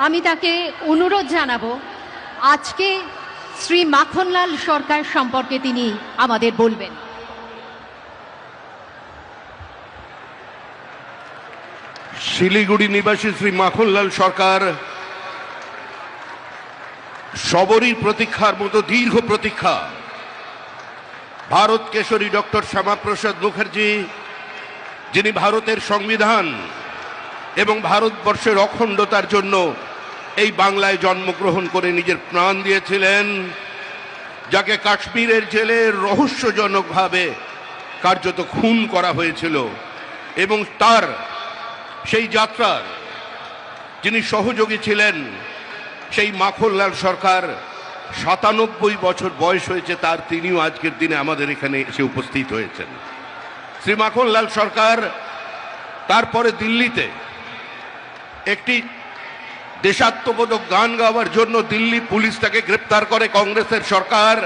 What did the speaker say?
আমি তাকে অনুরোধ জানাবো আজকে শ্রী মাখনলাল সরকার সম্পর্কে তিনি আমাদের বলবেন। শিলিগুড়ি নিবাসী শ্রী মাখনলাল সরকার সবরই প্রতীক্ষার মতো দীর্ঘ প্রতীক্ষা। ভারত কেশরী ডক্টর শ্যামাপ্রসাদ মুখার্জি, যিনি ভারতের সংবিধান এবং ভারতবর্ষের অখণ্ডতার জন্য এই বাংলায় জন্মগ্রহণ করে নিজের প্রাণ দিয়েছিলেন, যাকে কাশ্মীরের জেলে রহস্যজনকভাবে কার্যত খুন করা হয়েছিল, এবং তার সেই যাত্রার যিনি সহযোগী ছিলেন, সেই মাখনলাল সরকার ৯৭ বছর বয়স হয়েছে তার, তিনিও আজকের দিনে আমাদের এখানে এসে উপস্থিত হয়েছেন। শ্রী মাখনলাল সরকার তারপরে দিল্লিতে একটি দেশাত্মবোধক গান গাওয়ার জন্য দিল্লি পুলিশ তাকে গ্রেপ্তার করে কংগ্রেসের সরকার।